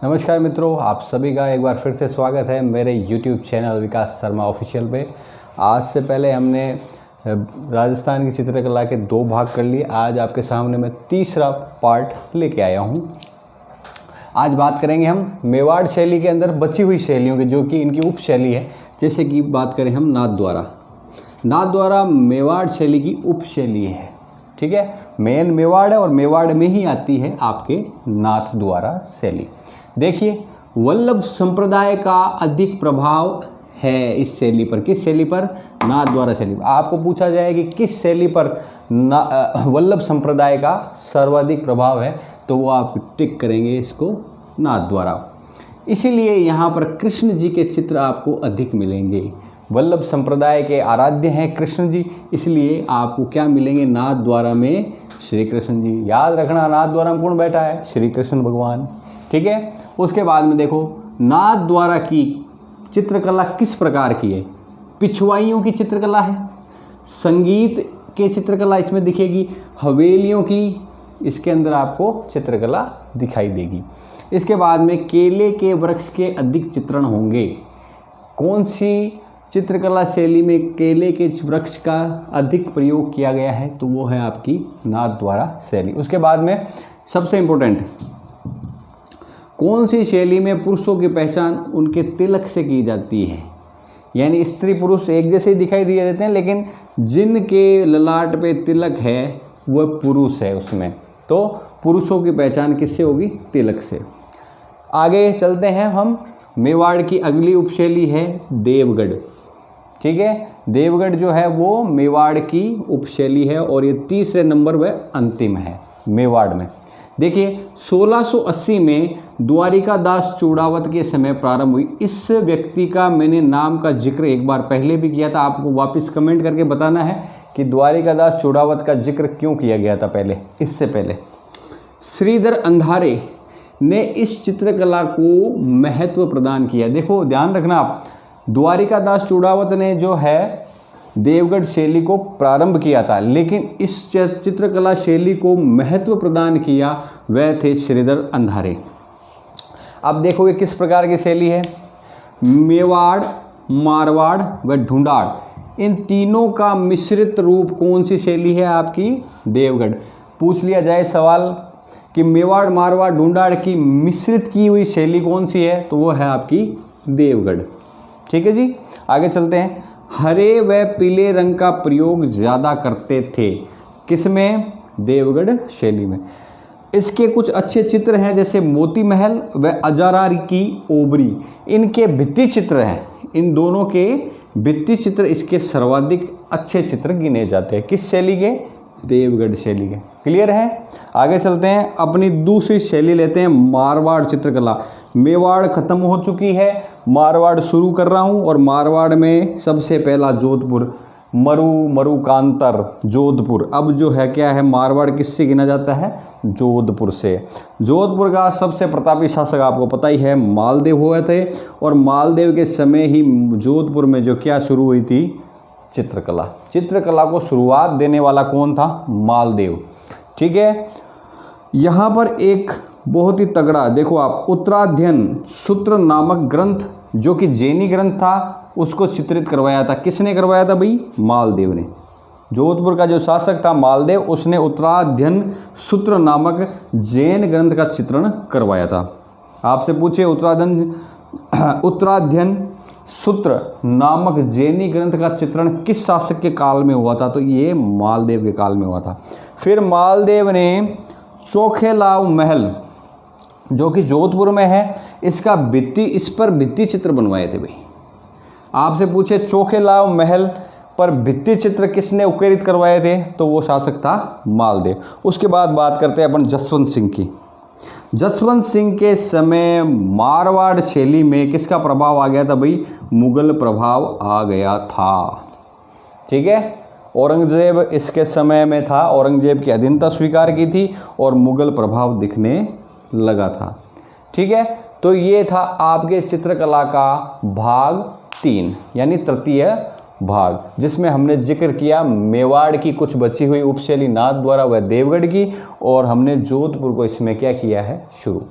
नमस्कार मित्रों, आप सभी का एक बार फिर से स्वागत है मेरे YouTube चैनल विकास शर्मा ऑफिशियल पे। आज से पहले हमने राजस्थान की चित्रकला के 2 भाग कर लिए। आज आपके सामने मैं तीसरा पार्ट लेके आया हूँ। आज बात करेंगे हम मेवाड़ शैली के अंदर बची हुई शैलियों की, जो कि इनकी उप शैली है। जैसे कि बात करें हम नाथद्वारा। नाथद्वारा मेवाड़ शैली की उप शैली है, ठीक है। मेन मेवाड़ है और मेवाड़ में ही आती है आपके नाथद्वारा शैली। देखिए, वल्लभ संप्रदाय का अधिक प्रभाव है इस शैली पर। किस शैली पर? नाथद्वारा शैली पर। आपको पूछा जाए कि किस शैली पर वल्लभ संप्रदाय का सर्वाधिक प्रभाव है, तो वो आप टिक करेंगे इसको नाथद्वारा। इसीलिए यहाँ पर कृष्ण जी के चित्र आपको अधिक मिलेंगे। वल्लभ संप्रदाय के आराध्य हैं कृष्ण जी, इसलिए आपको क्या मिलेंगे? नाथद्वारा में श्री कृष्ण जी। याद रखना, नाथद्वारा में कौन बैठा है? श्री कृष्ण भगवान, ठीक है। उसके बाद में देखो, नाथद्वारा की चित्रकला किस प्रकार की है? पिछवाइयों की चित्रकला है, संगीत के चित्रकला इसमें दिखेगी, हवेलियों की इसके अंदर आपको चित्रकला दिखाई देगी। इसके बाद में केले के वृक्ष के अधिक चित्रण होंगे। कौन सी चित्रकला शैली में केले के वृक्ष का अधिक प्रयोग किया गया है? तो वो है आपकी नाथद्वारा शैली। उसके बाद में सबसे इम्पोर्टेंट, कौन सी शैली में पुरुषों की पहचान उनके तिलक से की जाती है? यानी स्त्री पुरुष एक जैसे ही दिखाई दिए देते हैं, लेकिन जिनके ललाट पे तिलक है वह पुरुष है उसमें। तो पुरुषों की पहचान किससे होगी? तिलक से। आगे चलते हैं हम। मेवाड़ की अगली उपशैली है देवगढ़, ठीक है। देवगढ़ जो है वो मेवाड़ की उपशैली है और ये तीसरे नंबर व अंतिम है मेवाड़ में। देखिए, 1680 में द्वारिका दास चूड़ावत के समय प्रारंभ हुई। इस व्यक्ति का मैंने नाम का जिक्र एक बार पहले भी किया था। आपको वापस कमेंट करके बताना है कि द्वारिका दास चूड़ावत का जिक्र क्यों किया गया था पहले, इससे पहले। श्रीधर अंधारे ने इस चित्रकला को महत्व प्रदान किया। देखो, ध्यान रखना आप, द्वारिका दास चूड़ावत ने जो है देवगढ़ शैली को प्रारंभ किया था, लेकिन इस चित्रकला शैली को महत्व प्रदान किया वह थे श्रीधर अंधारे। अब देखो ये किस प्रकार की शैली है। मेवाड़, मारवाड़ व ढूंढाड़, इन तीनों का मिश्रित रूप कौन सी शैली है? आपकी देवगढ़। पूछ लिया जाए सवाल कि मेवाड़, मारवाड़, ढूंढाड़ की मिश्रित की हुई शैली कौन सी है, तो वो है आपकी देवगढ़, ठीक है जी। आगे चलते हैं। हरे व पीले रंग का प्रयोग ज़्यादा करते थे। किसमें? देवगढ़ शैली में। इसके कुछ अच्छे चित्र हैं, जैसे मोती महल व अजारा की ओबरी, इनके भित्ति चित्र हैं। इन दोनों के भित्ति चित्र इसके सर्वाधिक अच्छे चित्र गिने जाते हैं। किस शैली के? देवगढ़ शैली के। क्लियर है? आगे चलते हैं, अपनी दूसरी शैली लेते हैं, मारवाड़ चित्रकला। मेवाड़ खत्म हो चुकी है, मारवाड़ शुरू कर रहा हूँ। और मारवाड़ में सबसे पहला जोधपुर, मरुकांतर जोधपुर। अब जो है क्या है, मारवाड़ किससे गिना जाता है? जोधपुर से। जोधपुर का सबसे प्रतापी शासक आपको पता ही है, मालदेव हुए थे। और मालदेव के समय ही जोधपुर में जो क्या शुरू हुई थी? चित्रकला। चित्रकला को शुरुआत देने वाला कौन था? मालदेव, ठीक है। यहाँ पर एक बहुत ही तगड़ा, देखो आप, उत्तराध्ययन सूत्र नामक ग्रंथ, जो कि जैनी ग्रंथ था, उसको चित्रित करवाया था। किसने करवाया था भाई? मालदेव ने। जोधपुर का जो शासक था मालदेव, उसने उत्तराध्ययन सूत्र नामक जैन ग्रंथ का चित्रण करवाया था। आपसे पूछे उत्तराध्ययन सूत्र नामक जैनी ग्रंथ का चित्रण किस शासक के काल में हुआ था? तो ये मालदेव के काल में हुआ था। फिर मालदेव ने चोखेलाव महल, जो कि जोधपुर में है, इस पर भित्ति चित्र बनवाए थे भाई। आपसे पूछे चोखेलाव महल पर भित्ति चित्र किसने उकेरित करवाए थे? तो वो शासक था मालदेव। उसके बाद बात करते हैं अपन जसवंत सिंह की। जसवंत सिंह के समय मारवाड़ शैली में किसका प्रभाव आ गया था भाई? मुगल प्रभाव आ गया था, ठीक है। औरंगजेब इसके समय में था, औरंगजेब की अधीनता स्वीकार की थी और मुगल प्रभाव दिखने लगा था, ठीक है। तो ये था आपके चित्रकला का भाग 3, यानी तृतीय भाग, जिसमें हमने जिक्र किया मेवाड़ की कुछ बची हुई उपशैली नाथद्वारा व देवगढ़ की, और हमने जोधपुर को इसमें क्या किया है? शुरू।